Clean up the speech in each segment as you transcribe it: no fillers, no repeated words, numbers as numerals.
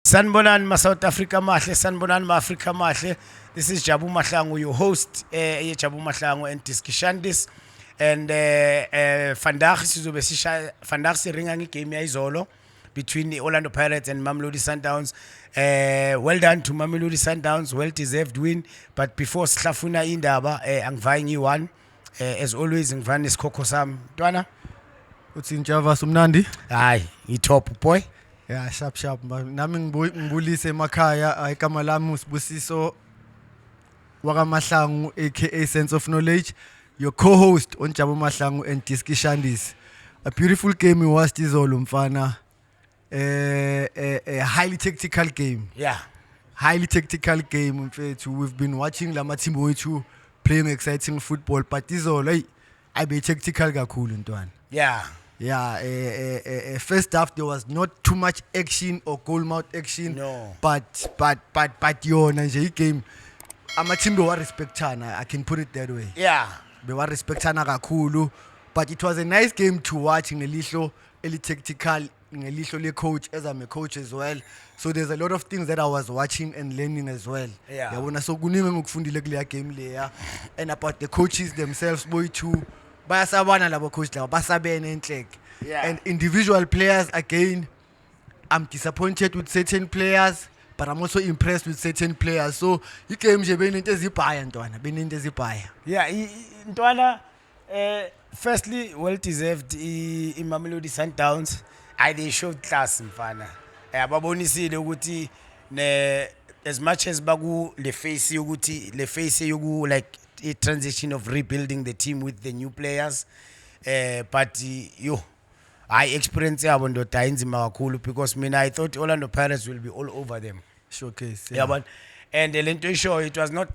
Sanbonan ma South Africa mahle, sanbonan ma Africa mahle. This is Jabu Mahlangu, your host, Jabu Mahlangu and Tiskishandis. And vandaag sizobe vandaag siringa ngegame yayizolo between the Orlando Pirates and Mamelodi Sundowns. Well done to Mamelodi Sundowns, well deserved win. But before sihlafuna indaba angivaye ngiyi-1 as always ngivana nesikhokho sami. Ntwana? Uthi Njava Sumnandi? Hayi, i-top boy. Yeah, sharp. Nami ngibulise emakhaya igama lami uSibusiso wakamahlangu aka Sense of Knowledge, your co-host on Jabu Mahlangu and Tiskishandis. A beautiful game we watched izolo mfana. A highly tactical game. Yeah. Highly tactical game. We've been watching Lamatimbo playing exciting football, but izolo I be tactical kakhulu ntwana. Yeah. Yeah, first half there was not too much action or goal mouth action. No. But yona nje game amathimbe wa respectana, I can put it that way. Yeah. Be wa respectana kakhulu, but it was a nice game to watch ngelihlo eli tactical ngelihlo le coach as I'm a coach as well. So there's a lot of things that I was watching and learning as well. Yeah. Yabona so kuningi ngokufundile kule game leya, and about the coaches themselves boy too. Bayasabana labo coach labo basabene enhleke. Yeah. And individual players again, I'm disappointed with certain players, but I'm also impressed with certain players. So igame nje benento ezibhaya ntwana, benento ezibhaya. Yeah, Ntwana, firstly, well deserved Mamelodi Sundowns. They showed class mfana. Babonisile ukuthi as much as baku le face yoku like a transition of rebuilding the team with the new players. But I experienced yabo ndoda inzima kakhulu because I thought Orlando Pirates will be all over them. Showcase. Yeah, but and the lento show it was not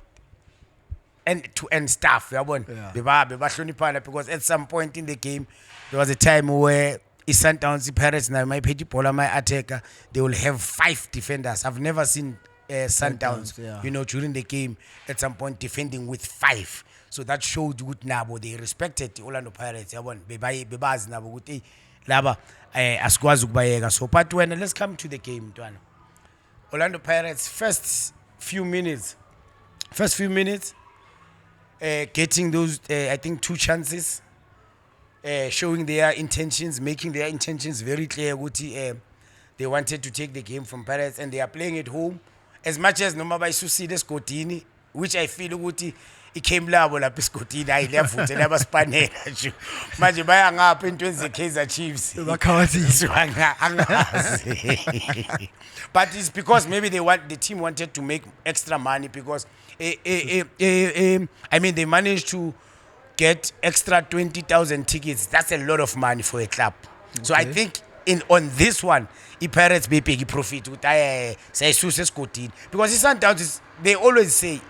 end to end stuff. Yeah, because at some point in the game there was a time where Sundowns Pirates now my petty polar my attacker they will have 5 defenders. I've never seen Sundowns, during the game at some point defending with 5. So that showed good nabo they respected the Orlando Pirates. Bebazi nabo ukuthi laba asikwazi ukubayeka. So but when let's come to the game, Ntwana. Orlando Pirates first few minutes getting those I think 2 chances, showing their intentions, making their intentions very clear. They wanted to take the game from Pirates and they are playing at home. As much as noma bayisusile eSkotini, which I feel ukuthi icame labo lapha eSkotini ayilevuthe labasipanela nje manje baya ngapha into ze Kaizer Chiefs Bakhawathi. But it's because maybe the team wanted to make extra money because I mean they managed to get extra 20,000 tickets. That's a lot of money for a club. Okay. So I think on this one Pirates be big profit with sayisuse eSkotini because Sundowns they always say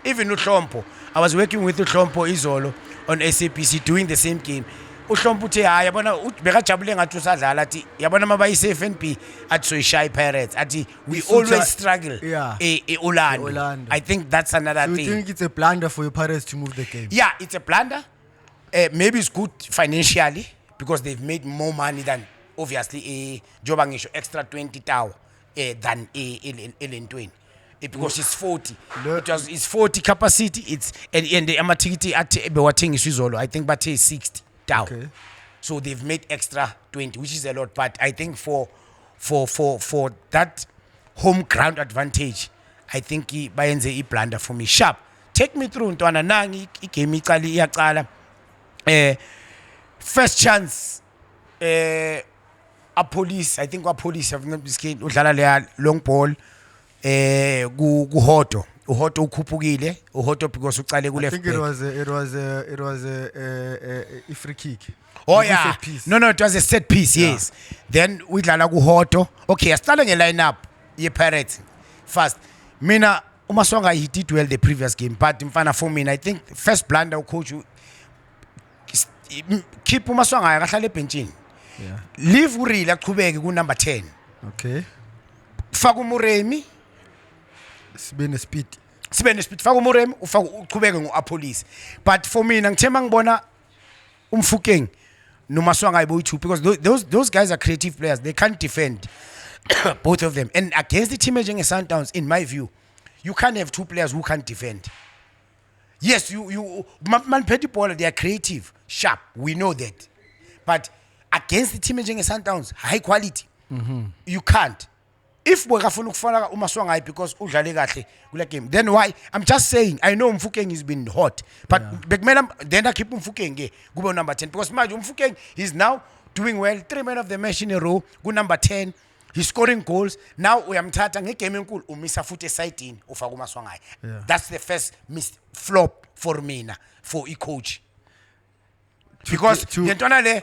even uHlompo, I was working with uHlompo izolo on SABC doing the same game. uHlompo uthe hayi yabona bekajabule ngathi usadlala athi yabona mabayise FNB athi soyishaya Pirates athi we always struggle Orlando. I think that's another thing. Do you think it's a blunder for your Pirates to move the game? Yeah, it's a blunder. Maybe it's good financially because they've made more money than obviously Joba ngisho extra 20 tawo than elentweni because it's 40. It's 40 capacity. It's and the amatikiti at bewathengiswa izolo I think bathe 60 tawo. Okay. So they've made extra 20, which is a lot, but I think for that home ground advantage I think bayenze iblunder for me. Sharp, take me through Ntwana nangi igame iyaqala. First chance police, I think police have not been udlala le long ball kuHoto ukhuphukile uHoto because ucale ku left. I think it was a free kick. Oh yeah. No, it was a set piece. Yeah. Yes. Then udlala kuHoto. Okay, asicale nge lineup ye Pirates first. Mina uMaswanga he did well the previous game, but mfana for me I think first blunder coach keep uMaswanga akahlala ebenchini. Yeah. Leave Urila aqhubeke ku number 10. Okay. Faka uMuremi sibene speed. Faka uMuremi ufaka uqhubeke ngoApolice. But for me ngithema ngibona umfukeng noMaswanga ayibo 2 because those guys are creative players. They can't defend. Both of them. And against the team enjenge Sundowns, in my view, you can't have two players who can't defend. Yes, Manpeti Paul, they are creative, sharp. We know that. But against the team enjenge Sundowns, high quality, you can't. If we gafuna ukufana uMaswangayi because udlale kahle kule game, then why? I'm just saying, I know Mfukeng has been hot, but bekumele then I keep Mfukeng kube number 10 because manje Mfukeng is now doing well, 3 men of the match in a row, go number 10. He's scoring goals. Now uyamthatha ngegame enkulu umisa futhi esayidini ufaka uMaswangayi. That's the first flop for mina for a coach. Because lentwana le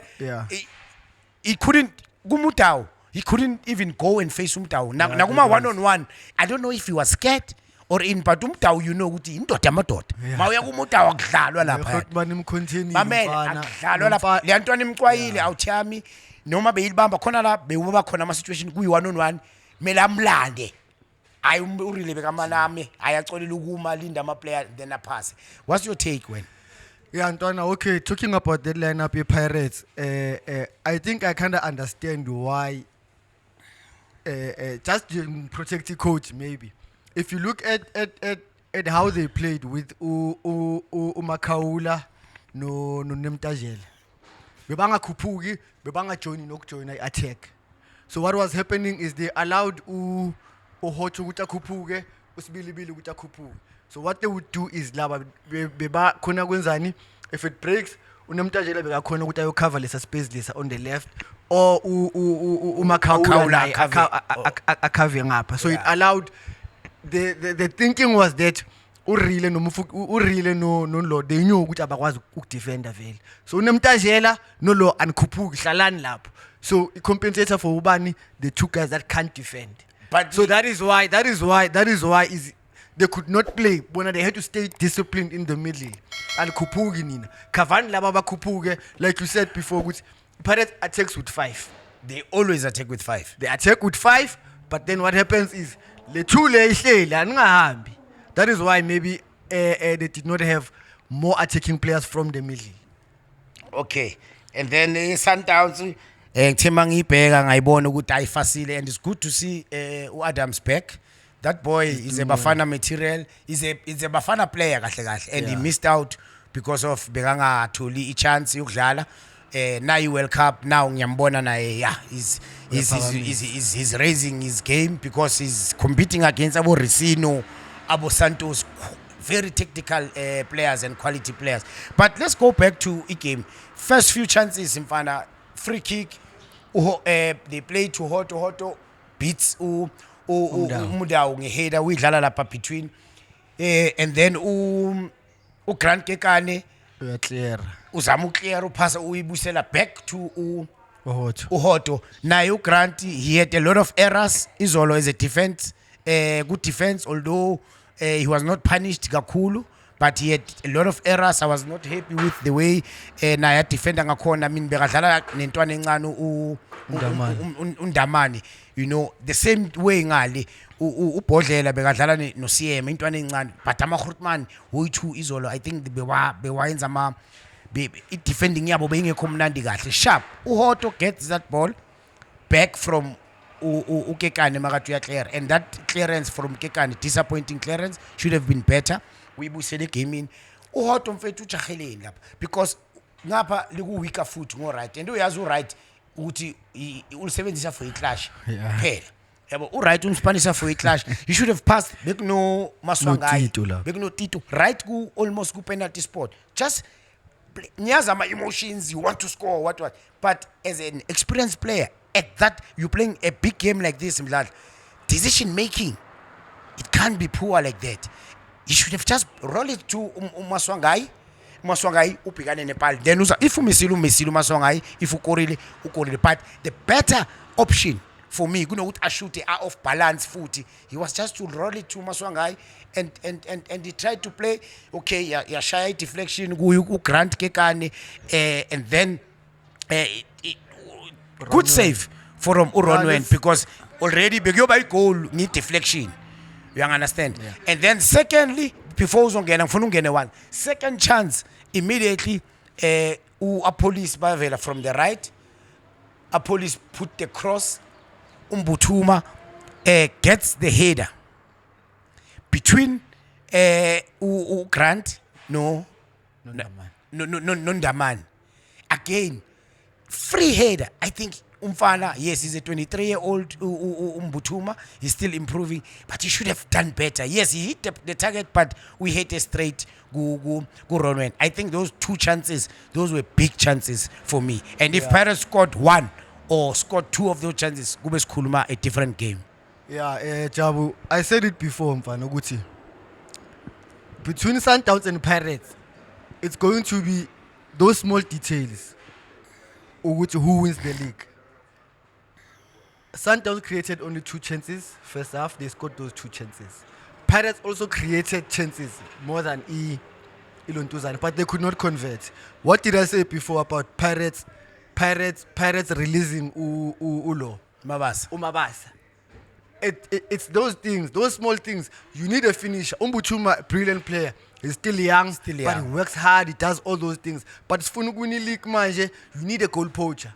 he couldn't kumutawo. He couldn't even go and face Umtawu. Nakuma one-on-one. I don't know if he was scared or in, but Umtawu, you know, ukuthi indoda amadoda. Mawuya kumutawu akudlalwa lapha. Mamen, akudlalwa lapha. Le Antwana imqwayile awuthami noma beyilibamba khona la bewuba khona ama situation kuyi one-on-one. Mele amlande. Ayi urile bekamanami, ayacolela ukuma linda ama player then apass. What's your take when? Yeah, Antwana, okay, talking about that lineup, Pirates, I think I kind of understand why. Just protecting coach maybe. If you look at how they played with Umakaula no Nemtajel, bebanga kupugi, bebanga join attack. So what was happening is they allowed Uhocho guta kupuge, Usbilibili guta kupuge. So what they would do is laba beba kona gwenzani, if it breaks, Unemtajela bega kona guta cover less space less on the left. Or Umakaula covering up. So it allowed the thinking was that Urile no lo they knew which was defend the veil. So Nemtajela no lo and Kupug Shalan lap. So it compensates for Ubani, the two guys that can't defend. But so that is why is they could not play when they had to stay disciplined in the middle. And Kupugin Kavan Lababa Kupuge, like you said before, which Pirates attacks with 5. They always attack with 5. They attack with 5, but then what happens is that is why maybe they did not have more attacking players from the middle. Okay, and then Sundowns ngithemba ngibheka ngayibona ukuthi ayifasile and it's good to see uAdams back. That boy is a Bafana material. He's a Bafana player kahle and he missed out because of bekangatholi ichance yokudlala. Now you World Cup now ngiyambona naye he's raising his game because he's competing against Abo Ricino, Abo Santos, very technical players and quality players. But let's go back to a game. First few chances in Fana, free kick, they play to Hoto beats Umudau ngeheader uyidlala lapha between and then Grant Kekane clear. Uzamu clear uphasa uyibusela back to Uhoto. Now Grant, he had a lot of errors. Izolo as a defense, good defense, although he was not punished kakhulu, but he had a lot of errors. I was not happy with the way Naya defender ngakhona. I mean bekadlala nentwana encane uNdamani, you know, the same way ngale uBhodlela bekadlala noCM intwana encane, but amaGrootman hoyi2 izolo I think bewayenza ama defending yabo bengekho mnandi kahle sharp. Uhoto gets that ball back from Kekane makathu clear, and that clearance from Kekane, disappointing clearance, should have been better. Uyibusele game in Uhoto mfethu ujaheleni lapha because ngapha liku weaker foot ngo right and uyazi u right ukuthi ulisebenzisa for iclash phela yabo u right umspanisa for iclash. You should have passed bekuno Maswangayi bekuno Tito right ku almost ku penalty spot. Just nyaza my emotions, you want to score what, but as an experienced player at that you're playing a big game like this, decision making, it can't be poor like that. You should have just roll it to Maswangayi ubhekane nepal, then if umisilu Maswangayi, if ukorile, but the better option for me kunokuthi ashute off balance footy, he was just to roll it to Maswangayi and he tried to play okay yashaya deflection ku Grant Kekane and then good save from Uronwen because already bekuyoba goal need deflection, you understand. And then secondly, before uzongena ngifuna ungene one second chance immediately Police bavela from the right, a police put the cross Umbuthuma gets the header between Grant no Ndamane. Again, free header. I think Umfana, yes, he's a 23-year-old Umbuthuma. He's still improving, but he should have done better. Yes, he hit the target, but we hit a straight go Ronwen. I think those 2 chances, those were big chances for me. And if Pirates scored 1 or scored 2 of those chances, Gubes Kuluma a different game. Yeah, Jabu, I said it before, Mfana Guti. Between Sundowns and Pirates, it's going to be those small details who wins the league. Sundowns created only 2 chances. First half, they scored those 2 chances. Pirates also created chances more than Ilontuzane, but they could not convert. What did I say before about Pirates releasing Ulo? Umabasa. It's those things, those small things. You need a finisher. Umbuthuma, brilliant player. He's still young, but he works hard. He does all those things. But Funuguni League manje, you need a goal poacher.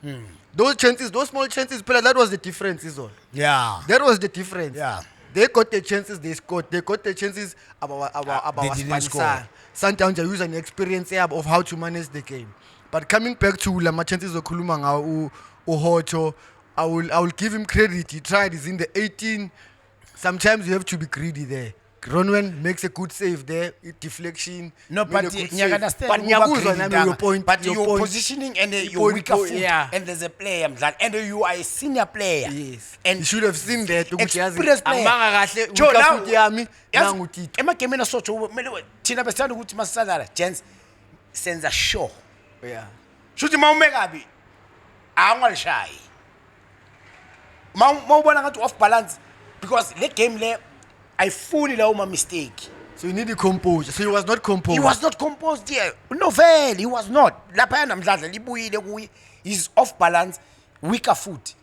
Those chances, those small chances, that was the difference, is all. Yeah. That was the difference. Yeah. They got the chances, they scored. They got the chances about they didn't score. Sundowns are using experience of how to manage the game. But coming back to Lama chances of Kulumanga Hocho, I will give him credit. He tried. He's in the 18. Sometimes you have to be greedy there. Ronwen makes a good save there. Deflection. No, but you understand. But your point. But your positioning and your weaker foot. Yeah. And there's a player, and you are a senior player. Yes. And you should have seen that. Express player. Joe, now, Emma came in a sort of Tina Bestano with Masada. Gents sends a show. Yeah. Shoot him out, Megabi. I'm not shy. Mau to off balance because the game there, I fully allow my mistake. So you need the composure. So he was not composed. He was not composed here. No fail. He was not. He's off balance, weaker foot.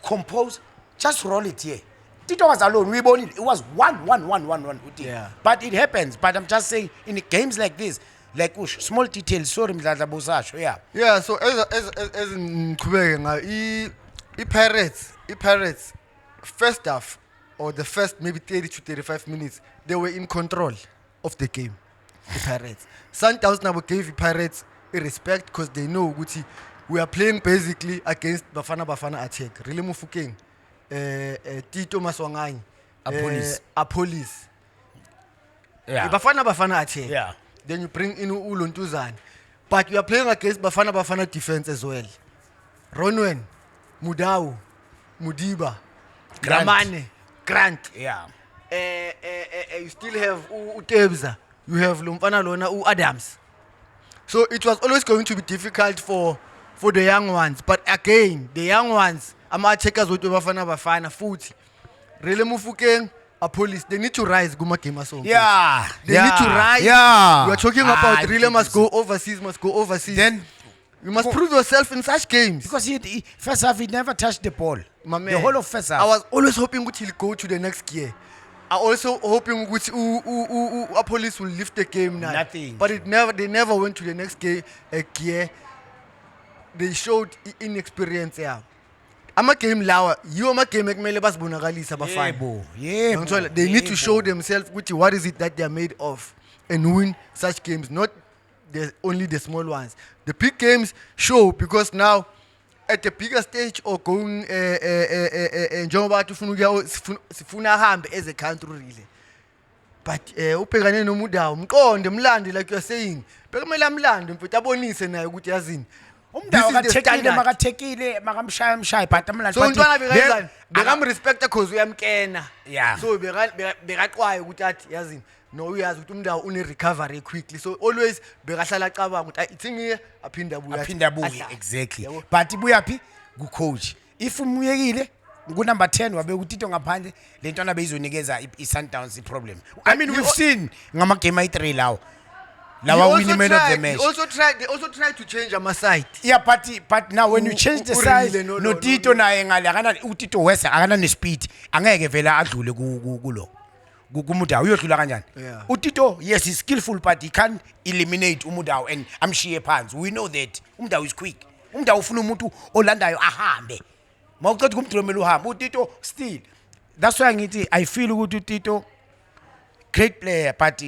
Composed. Just roll it here. Tito was alone. We born it. It was 1-1-1-1-1. Yeah. But it happens. But I'm just saying, in games like this, like small details, sorry, yeah. Yeah, so as in Pirates, first half or the first maybe 30 to 35 minutes, they were in control of the game. The Pirates. Sundowns now gave the Pirates a respect because they know we are playing basically against Bafana attack. Really Mufukeng, Tito Maswanganyi, Apolis. Yeah. Bafana attack. Yeah. Then you bring in Ulontuzane. But you are playing against Bafana defense as well. Ronwen, Mudau, Mudiba, Gramane, Grant. Yeah. You still have Utebza. You have Lumpana Lona, Adams. So it was always going to be difficult for the young ones. But again, the young ones, Ama checkers with Bafana, Futi. Rele Mufukeng, Police, they need to rise. Yeah. They need to rise. Yeah. You are talking about really must go overseas. Then you must prove yourself in such games. Because he first half he never touched the ball. The whole of first half. I was always hoping he'll go to the next gear. I also hoping Police will lift the game now. Nothing. But they never went to the next gear. They showed inexperience. Yeah. Ama game lawa, you ama game ekumele basibonakalisa abafana. Yeah. They need to show themselves what is it that they are made of and win such games, not only the small ones. The big games show because now at the bigger stage or going njengoba sifuna hambe as a country really. But ubhekane nomudawo mqonde mlandi like you're saying. Bekumele amlande mfethu abonise naye ukuthi yazini. Umdawo makathekile makamshaya but amlandi so untwana bekazani bekamrespecta cause uyamkena. Yeah. So bekaxwaye ukuthi athi yazini no uyazi ukuthi umdawo une recovery quickly, so always bekahlala acabanga ukuthi ithingiye aphinda abuye exactly. But ibuyaphi ku coach if umuyekile ku number 10 wabe uTito ngaphandle lentwana beyizonikeza iSundowns iproblem. I mean we've seen ngama game ay3 lawo winning man of the match. They also tried to change ama side. Yeah, but now when you change the side no Tito naye ngale akana uTito West akana ne speed angeke vela adlule kulo kumudawo uyodlula kanjani. uTito yes he's skillful but he can't eliminate umudawo and amshiye phansi. We know that umudawo is quick. Umudawo ufuna umuntu olandayo ahambe mawuqeda kumdromela uhamba uTito still. That's why ngithi I feel ukuthi uTito great player but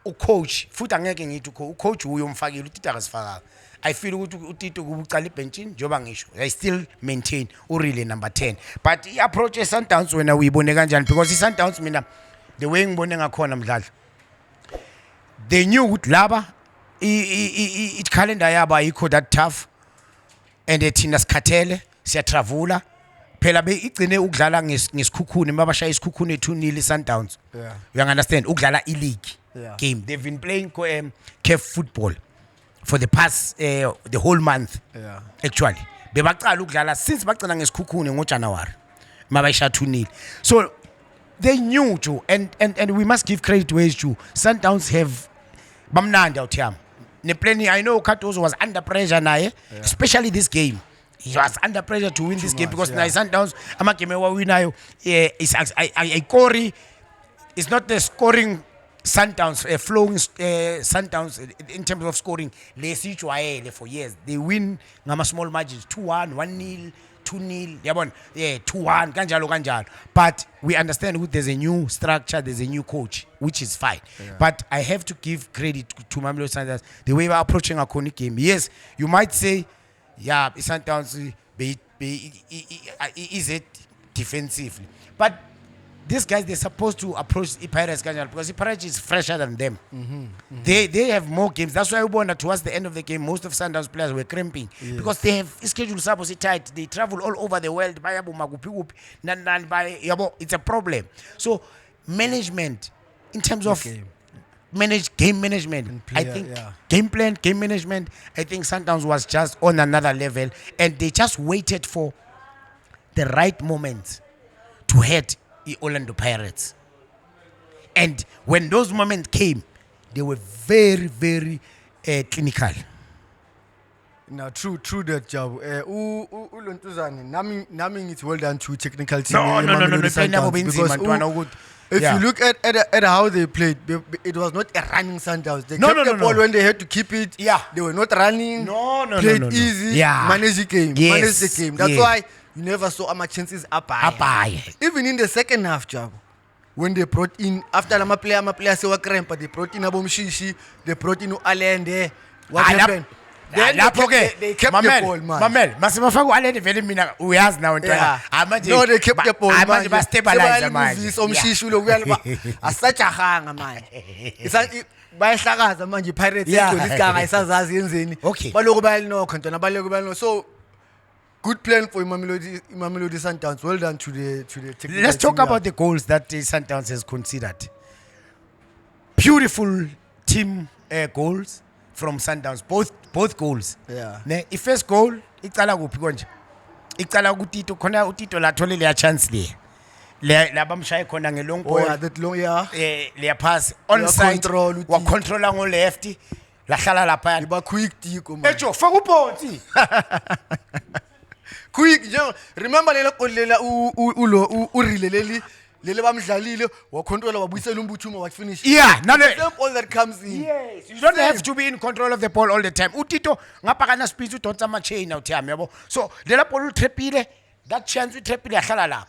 ucoach futhi angeke ngithi ucoach uyomfakile uTito akasifaka. I feel ukuthi uTito kubucala ibenchini njoba ngisho I still maintain urile number 10 but iapproach eSundowns wena uyibone kanjani because iSundowns mina the way ngibone ngakhona mdlalo they knew ukuthi laba I calendar yabo ayikho that tough and thina sikhathele siya travela phela igcine ukudlala ngesikhukhune mabashaya isikhukhune 2-0 iSundowns. Yeah. You understand ukudlala ileague Yeah. game they've been playing CAF football for the past the whole month. Yeah. Actually bebaqala ukudlala since baqala ngesikhukhune ngoJanuary mabayisha 2-0 so they knew to and we must give credit where it's due. Sundowns have bamnandi awuthiyama ne planning. I know Cardozo was under pressure naye especially this game. He was under pressure to win this game because now Sundowns amagame wawinayo is Ikori is not the scoring Sundowns flowing Sundowns in terms of scoring lesijwayele for years. They win ngama small margins 2-1 1-0 2-0 yabona 2-1 kanjalo but we understand that there's a new structure, there's a new coach which is fine. But I have to give credit to Mamelodi Sundowns the way we're approaching our Koni game. Yes, you might say Sundowns is it defensively but these guys they're supposed to approach the Pirates because the Pirates is fresher than them. They have more games. That's why we won towards the end of the game most of Sundowns players were cramping because they have schedule suppose tight. They travel all over the world. It's a problem. So management in terms of game management, I think game plan, game management, I think Sundowns was just on another level and they just waited for the right moment to head the Orlando Pirates. And when those moments came, they were very, very clinical. Now, true that job. Ulontuzane, nami it's well done to technical team. No. Because if you look at how they played, it was not a running Sundowns. They kept the ball when they had to keep it. Yeah. They were not running. Played easy. Yeah. Managed the game. Yes. Managed the game. That's why you never saw much chances up. Even in the second half, job. When they brought in after my player say were cramp, but they brought in Abomshishi, they brought in Allende. What happened? Then they kept the ball, man. Mamel, masimafaku Allende vele mina uyazi nawo ntwana. No, they kept the ball, man. Manje ba stabilize manje. Somshishi lo kuyalba. Asajahanga man. Bayahlakaza manje Pirates igama isazazi yenzeni. Baloko bayalinokho ntwana baloko bayalinokho. So good plan for Mamelodi Sundowns. Well done to the technical. Let's talk about the goals that Sundowns has considered. Beautiful team goals from Sundowns. Both goals. Yeah. The first goal, icala kuphi konje? Icala kuTito khona uTito lathole leya chance le. La bamshaye khona ngelong ball. That long leya pass onside wa controller ngo left. Lahlala lapha. Iba quick tiko man. Ejo faka ubhonsi. Quick nje remember lela qolela urile lele bamdlalile wa controller wabuyisela umbuthumo wa finish. Yeah, now the ball that comes in. Yes, you don't have to be in control of the ball all the time. uTito ngapha kana speed udonsa ama chain awuthiyami yabo. So lela ball utrepile, that chance utrepile yahlala la.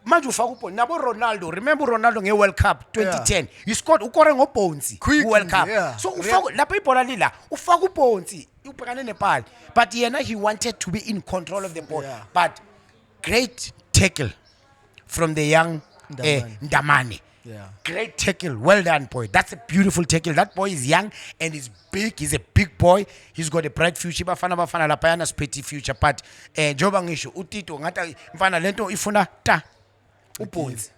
Manje ufaka ubhonsi nabo Ronaldo. Remember Ronaldo nge World Cup 2010. You scored ukore ngobhonsi World Cup. So ufaka lapha ibhola lila ufaka ubhonsi ubhekane nepali. But yena he wanted to be in control of the ball. But great tackle from the young Ndamane. Great tackle. Well done, boy. That's a beautiful tackle. That boy is young and he's big. He's a big boy. He's got a bright future. Bafana lapayana spetty future. But joba ngisho uTito ngata mfana lento ifuna ta ubhonzi.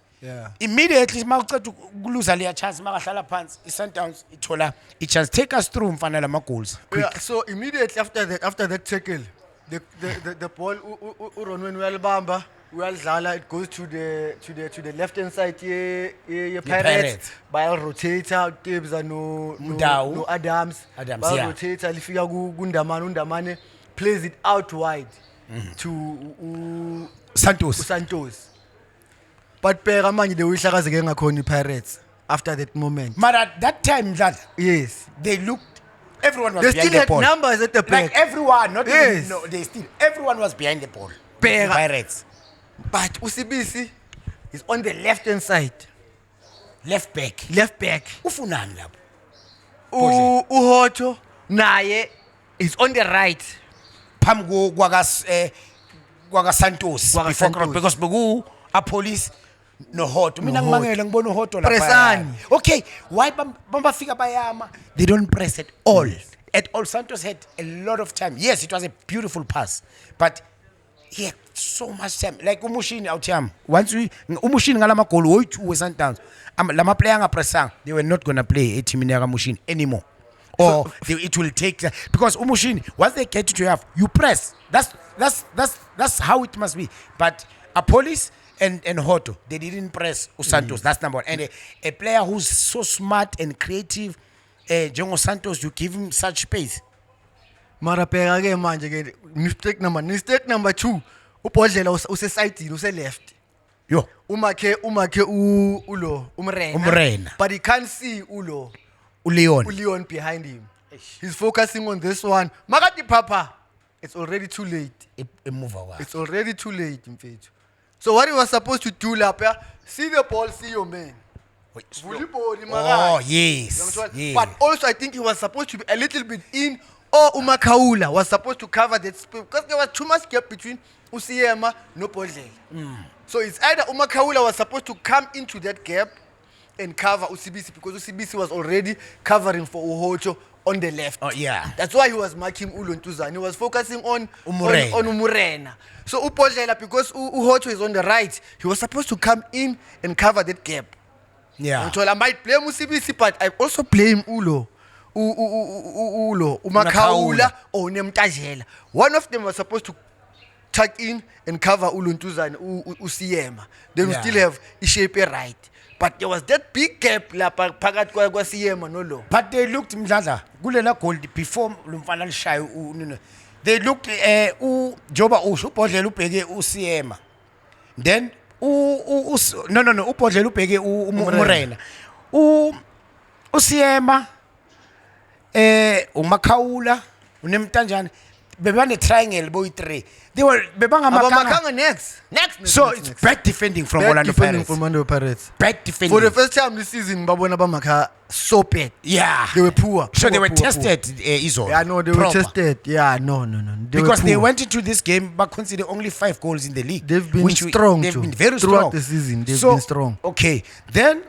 Immediately mawuceda ukuluza leya chance makahlala phansi iSundowns ithola chance. Take us through mfana lama goals. So immediately after that tackle, the ball uRonwen uyalibamba. It goes to the left hand side here Pirates by rotator Tibbs and no Adams by rotator lifika Undamane plays it out wide to Santos. But Pera manje they uyihlakazeke ngakhona Pirates after that moment. But at that time yes, they looked. Everyone was they behind still the ball. Numbers at the back. Like everyone, not yes. even, no, everyone was behind the ball. Bheka. Pirates. But Usibisi is on the left hand side. Left back. Left back. Ufunani lapho? Uhoto naye is on the right. Phambi kwaka Santos Kwaka before Santos. because beku a police no Hoto. Mina ngimangele ngibona uHoto lapha. Pressani. Okay, why bafika bayama? They don't press at all. At all, Santos had a lot of time. Yes, it was a beautiful pass, but he had so much time. Like Umushini out here. Once Umushini ngalama goal oyi2 weSundowns. Lama player ngapressang. They were not gonna play a team in Umushini anymore. Or it will take because Umushini once they get to have you press. That's how it must be. But a police and Hoto they didn't press Santos. That's number one. And a player who's so smart and creative, Jongo Santos, you give him such space. Mara bheka ke manje ke mistake number 2. Ubhodlela use side use left. Yo, Umakhe ulo umrena. But he can't see ulo Leon. behind him. He's focusing on this one. Makati papa. It's already too late. It's already too late, mfethu. So what he was supposed to do lapha, see the ball, see your man. Oh, yes. Yeah. But also I think he was supposed to be a little bit in, or Umakaula was supposed to cover that space because there was too much gap between Usiema no Bodlela. So it's either Umakaula was supposed to come into that gap and cover Usibisi because Usibisi was already covering for Uhoto on the left. Oh, yeah. That's why he was marking Ulontuzan. He was focusing on Umurena. So Upodlela, because Uhoto is on the right, he was supposed to come in and cover that gap. Yeah. So I might blame Usibisi, but I also blame Umakaula or Nemtajela. One of them was supposed to tuck in and cover Ulontuzan, Usiema. Then we still have Ishepe right. But there was that big gap lapha phakathi kwaSiyema no. But they looked Mdladla kulela goal before lumfana lishaye they looked Joba usho ubhodlela ubheke uSiyema. Then no ubhodlela ubheke uMorena. uSiyema uMakaula uNemtanjana bebane triangle boy 3. They were Makanga next. So it's bad defending from Orlando Pirates. Bad defending. For the first time this season, babona Bamaka so bad. Yeah. They were poor. So they were tested, Izolo. Yeah, no, they were tested. Yeah, no. Because they went into this game but considered only 5 goals in the league. They've been strong. They've been very throughout strong. The season. They've been strong. Okay. Then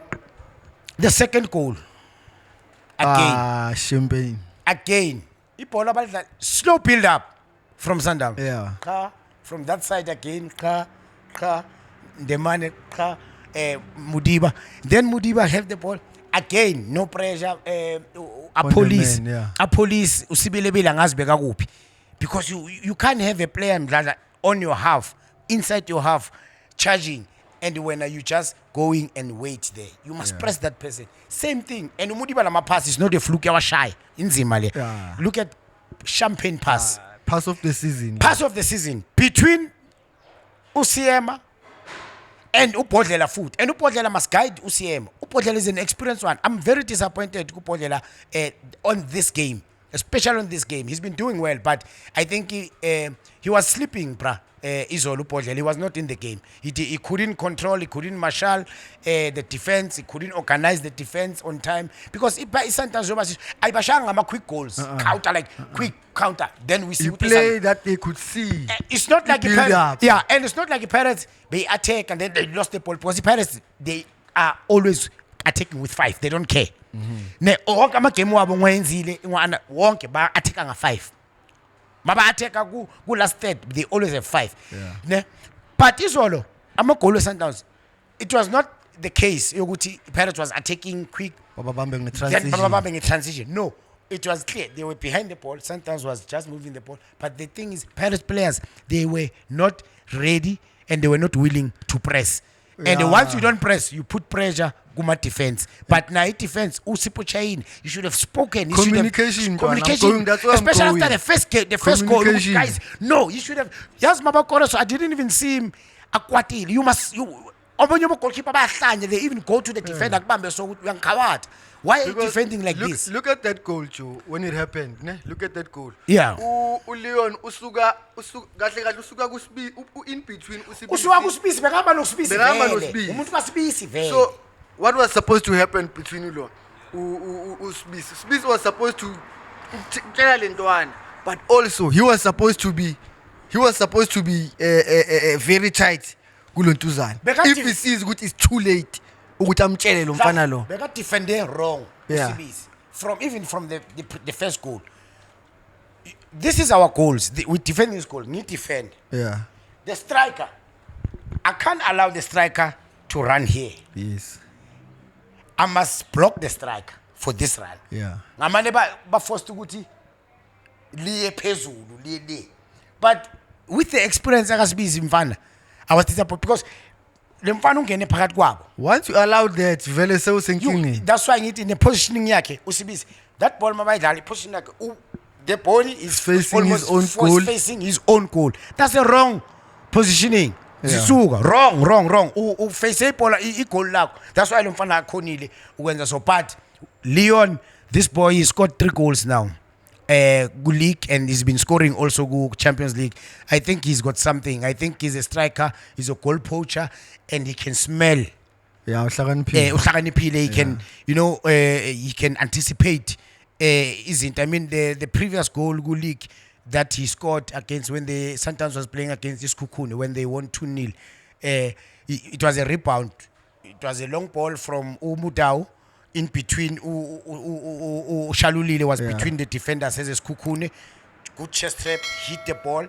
the second goal. Champagne. Again. Slow build up from Sundowns. Yeah. From that side again, the man, Mudiba. Then Mudiba have the ball. Again, no pressure. A police, Usibilebile ngazibeka kuphi. Because you can't have a player on your half, inside your half, charging, and when you just going and wait there. You must press that person. Same thing. And Mudiba lama pass is not a fluke, you are shy. Yeah. Look at Champagne pass. Pass of the season. Pass of the season between Usiema and Upodlela foot. And Upodlela must guide Usiema. Upodlela is an experienced one. I'm very disappointed Upodlela on this game, especially on this game. He's been doing well, but I think he was sleeping, Izolo Upodlela. He was not in the game. He couldn't control, he couldn't marshal the defense, he couldn't organize the defense on time. Because sometimes quick goals, counter, like quick counter. Then we see play that they could see. It's not like and it's not like the Pirates, they attack and then they lost the ball. Because the Pirates, they are always attacking with 5. They don't care. Wonke amagame wabo ngwenzile wonke ba attack nga5. Maba attack ku last third, they always have 5. Yeah. But Izolo, amagolo eSundowns, it was not the case yokuthi Pirates was attacking quick. Bababambe transition. No, it was clear they were behind the ball. Sundowns was just moving the ball. But the thing is, Pirates players, they were not ready and they were not willing to press. And once you don't press, you put pressure Guma defense. But now defense, Usipo Chain, you should have spoken. You Communication. That's especially after the first goal. Guys, no, you should have. Yes, Mabakoro, so I didn't even see him aquatil. You goalkeeper, they even go to the defender, so Why are you Because defending like look, this? Look at that goal, Joe. When it happened, ne? Look at that goal. Yeah. Leon usuka kahle kahle usuka kusbi in between Usuka usibisi. kusibisi bekahamba nosibisi Bekahamba vele. nosibisi. Umuntu kasibisi vele. So what was supposed to happen between Ulo usibisi? Usibisi was supposed to tell lentwana, but also he was supposed to be very tight kulontuzana. If he sees ukuthi it's too late ukuthi amtshele lo mfana lo. Beka defending wrong. Yeah. Usibisi. From the first goal. This is our goals. We defend this goal. Need defend. Yeah. The striker. I can't allow the striker to run here. Yes. I must block the striker for this run. Yeah. Ngamane ba forced ukuthi liye phezulu liye. But with the experience akasibizi mfana, I was disappointed because le mfana ungene phakathi kwabo. Once you allow that, vele sewusenkingeni. That's why ngithi ne positioning yakhe usibizi. That ball mabayidlala position yakhe the ball is facing almost his own goal. facing his own goal. That's a wrong positioning. Yeah. Zisuka wrong. U face ibola goal lakho. That's why lo mfana akhonile ukwenza so. But Leon, this boy he scored 3 goals now. Good league, and he's been scoring also good Champions League. I think he's got something. I think he's a striker, he's a goal poacher, and he can smell. Yeah, uhlakaniphile. Uhlakaniphile, he can, he can anticipate. Isn't I mean the previous goal good league that he scored against when the Sundowns was playing against this Kukune when they won 2-0. It was a rebound. It was a long ball from Umudau. In between, Shalulile was between the defenders as Kukune. Good chest trap, hit the ball.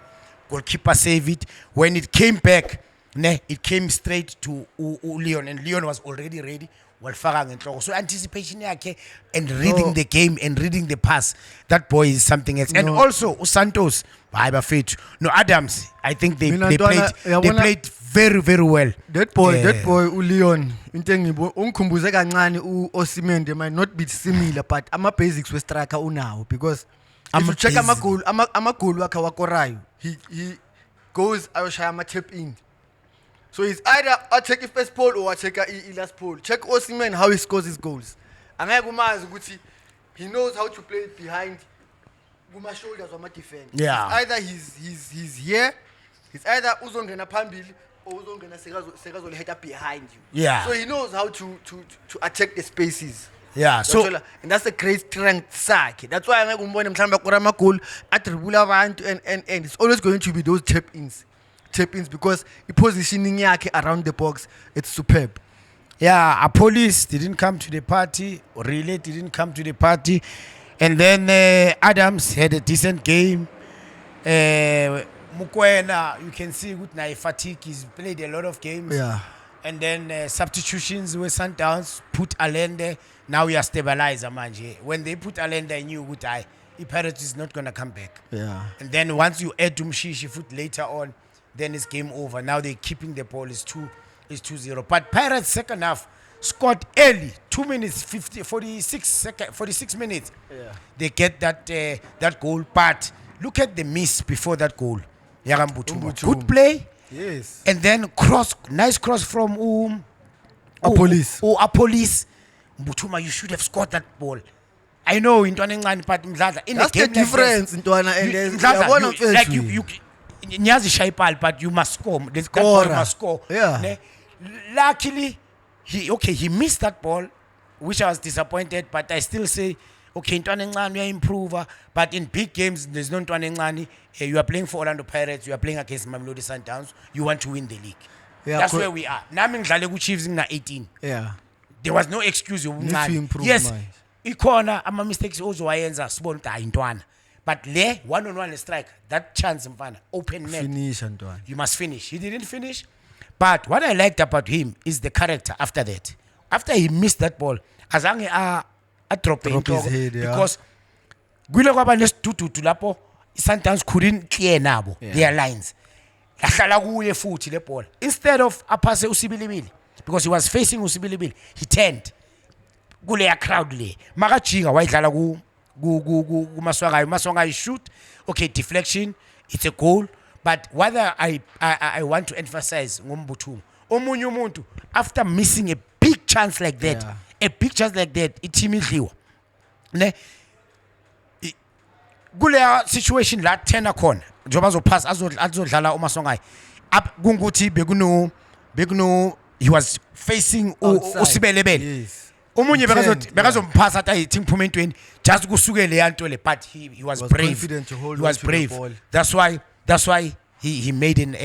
Goalkeeper save it. When it came back, it came straight to Leon, and Leon was already ready. So anticipation and reading the game and reading the pass, that boy is something else. And also Santos, no Adams. I think they played very very well. That boy Leon, ungikhumbuze kancane uOsimhen. They might not be similar, but ama basics we striker unawo, because if you check ama goal wakhe wakorayo, he goes ayoshaya ama tap in. So it's either I take the first pole or I take the last pole. Check Osimhen how he scores his goals. Angeke umazi ukuthi he knows how to play behind kuma shoulders of my defense. Yeah. It's either he's here, it's either uzongena phambili or uzongena sekazoliheta behind you. Yeah. So he knows how to attack the spaces. Yeah. So And that's a great strength sakhe. That's why angeke umbone mhlawumbe akora ama goal atribula abantu and it's always going to be those tap-ins because the positioning yakhe around the box, it's superb. Yeah, Police didn't come to the party. Relay didn't come to the party. And then Adams had a decent game. Mukwena, you can see good now fatigue. He's played a lot of games. Yeah. And then substitutions were Sundowns, put Allende. Now we are stabilizer, manje. When they put Allende, I knew good Pirates is not going to come back. Yeah. And then once you add Dumshishi foot later on, then it's game over. Now they're keeping the ball. It's 2-0. But Pirates second half scored early. 2 minutes, 46 minutes. Yeah. They get that goal. But look at the miss before that goal. Yaram Butumba. Good play. Yes. And then nice cross from Police. Police. Mbutuma, you should have scored that ball. I know in Ntwana but Mdladla in That's the game the difference in Ntwana and Nyazi Shaipal, but you must score. That Score. boy must score. Yeah. Luckily, he missed that ball, which I was disappointed. But I still say, okay, Ntwana Ncane, we are improver. But in big games, there's no Ntwana Ncane. You are playing for Orlando Pirates. You are playing against Mamelodi Sundowns. You want to win the league. Yeah, that's where we are. Nami ngidlale Chiefs na 18. Yeah. There was no excuse. Need to improve. Yes, Mine. ikhona ama mistakes ozowayenza sibona ukuthi ayintwana. But le one-on-one strike, that chance mfana, open net. Finish Ntwana. You must finish. He didn't finish. But what I liked about him is the character after that. After he missed that ball, azange drop his head, yeah. Because kwile kwaba nesitututu lapho Sundowns couldn't clear nabo their lines. Lahlala kuye futhi le ball. Instead of apase uSibilibili, because he was facing uSibilibili, he turned kule crowd le. Makajika wayidlala ku Maswangayi shoot. Okay, deflection, it's a goal. But whether I want to emphasize ngombuthungu, omunye umuntu after missing a big chance like that, Yeah. a big chance like that, team idliwa. Ne? Kuleya situation la 10 akhona njoba azopass azodlala uMaswangayi up kungukuthi bekuno he was facing Outside. uSibelebele. Yes. Omunye Intent, bekazomphasa athi ayithi ngiphume entweni just kusuke le yanto le, but he was brave. confident to hold He was on to the brave. ball. That's why he made an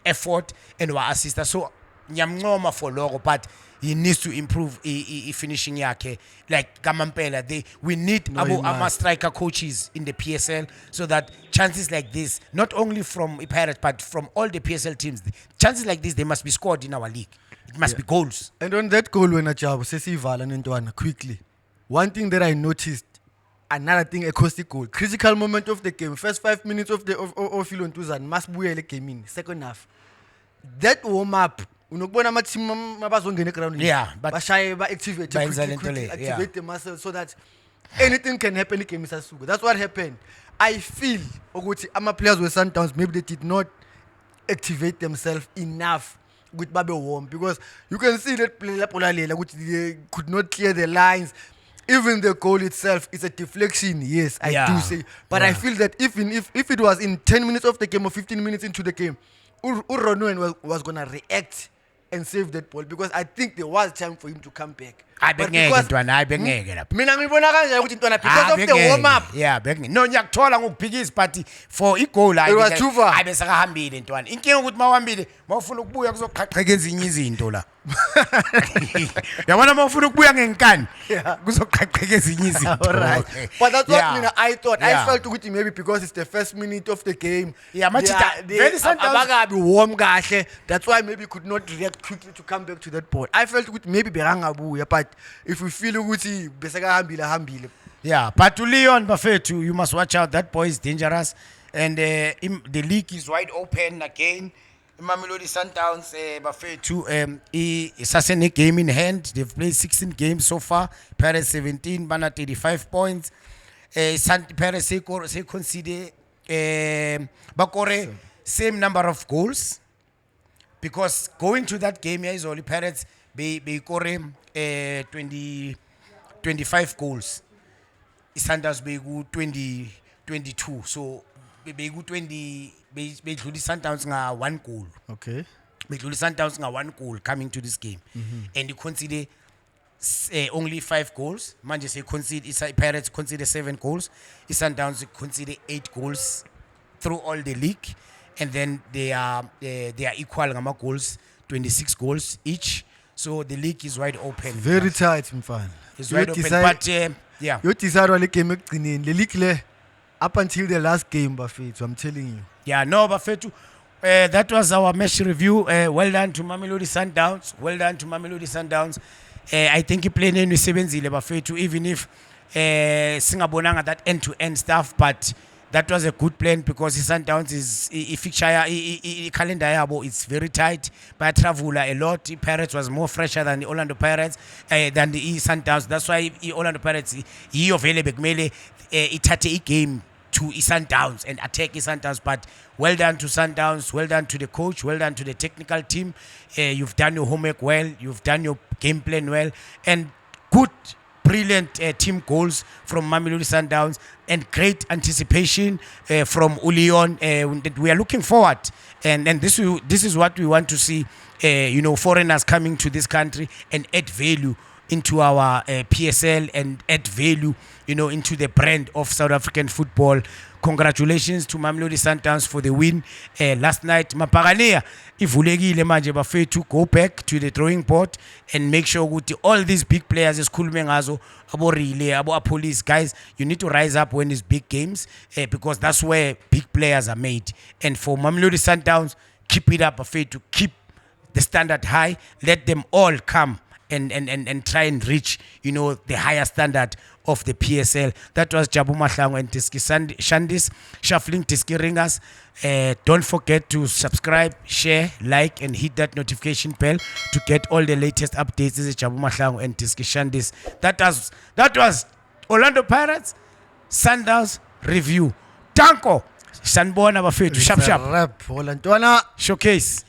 effort and was assisted. So nyamncoma for logo, but he needs to improve finishing yakhe. Like Kamampela, we need No, he ama must. striker coaches in the PSL so that chances like this, not only from Pirates but from all the PSL teams, chances like this they must be scored in our league. It must be goals. And on that goal when Ajabu Sesivala Nentwana quickly. One thing that I noticed, another thing a caustic goal. Critical moment of the game. First 5 minutes of the of Philon Tuzan must be a game in. Second half. That warm up. Unokubona ama team mabazongena ground. Yeah, but bashaye ba activate Bayenza quickly, lento quickly, le, activate yeah. the muscle so that anything can happen in game isasuka. That's what happened. I feel ukuthi ama players were Sundowns maybe they did not activate themselves enough with babe warm because you can see that player Polalela which they could not clear the lines. Even the goal itself is a deflection, yes, I do say. But I feel that even if it was in 10 minutes of the game or 15 minutes into the game, Uronwen was gonna react and save that ball because I think there was time for him to come back. But because- bengeke lapha. mina ngibona kanjani ukuthi Ntwana because of the warm up. Yeah, bengeke. No ngiyakuthola ngokuphikisa but for igoal It was too far. hayi bese kahambile Ntwana. Inkinga ukuthi mawuhambile, mawufuna ukubuya kuzoqhaqheka ezinye izinto la. Yabona mawufuna ukubuya ngenkani, Yeah. kuzoqhaqheka ezinye izinto. All right. But that's what Yeah. I thought. Yeah. I felt ukuthi maybe because it's the first minute of the game. Yeah, they mathi are- very they Sundowns- abakabi warm kahle. That's why maybe could not react quickly to come back to that ball. I felt ukuthi maybe berangabuya but if we feel ukuthi bese kahambile. Yeah, but to Leon Bafetu, you must watch out. That boy is dangerous, and the league is wide open again. Mamelodi Sundowns, Bafetu, it's a game in hand. They've played 16 games so far. Paris 17, Bana 35 points. Paris say consider Bakore same number of goals because going to that game here is only Paris be 25 goals. Sundowns beku 22, so beku 20 bedlula Sundowns nga 1 goal. Okay. Bedlula Sundowns nga 1 goal coming to this game. And you consider only 5 goals. Manje say consider Pirates consider 7 goals. Sundowns consider 8 goals through all the league, and then they are equal ngama goals, 26 goals each. So the league is wide open. Very tight mfana. It's wide open, but yeah. You decide on the game ekugcineni. Le league le up until the last game Bafethu, I'm telling you. Yeah, no, Bafetu. That was our match review. Well done to Mamelodi Sundowns. Well done to Mamelodi Sundowns. I think he played in Sebenzile Bafetu, even if singabonanga that end-to-end stuff, but that was a good plan because the Sundowns is fixture calendar yabo it's very tight. But travel a lot. The Pirates was more fresher than the Orlando Pirates than the Sundowns. That's why the Orlando Pirates he available mele ithathe game to Sundowns and attack Sundowns. But well done to Sundowns, well done to the coach, well done to the technical team. You've done your homework well, you've done your game plan well, and good, brilliant team goals from Mamelodi Sundowns and great anticipation from Ulion. We are looking forward, and this is what we want to see. Foreigners coming to this country and add value into our PSL and add value, into the brand of South African football. Congratulations to Mamelodi Sundowns for the win last night. Mapagania ivulekile manje Bafethu, go back to the drawing board and make sure ukuthi all these big players esikhulume ngazo abo Relay, abo Police guys, you need to rise up when it's big games because that's where big players are made. And for Mamelodi Sundowns, keep it up Bafethu, keep the standard high, let them all come and try and reach, the higher standard of the PSL. That was Jabu Mahlangu and Tiski Shandis, shuffling Tiski Ringers. Don't forget to subscribe, share, like, and hit that notification bell to get all the latest updates. This is Jabu Mahlangu and Tiski Shandis. That was Orlando Pirates Sundowns review. Tanko, Sanbona Bafethu, sharp, Rap, Ntwana. showcase.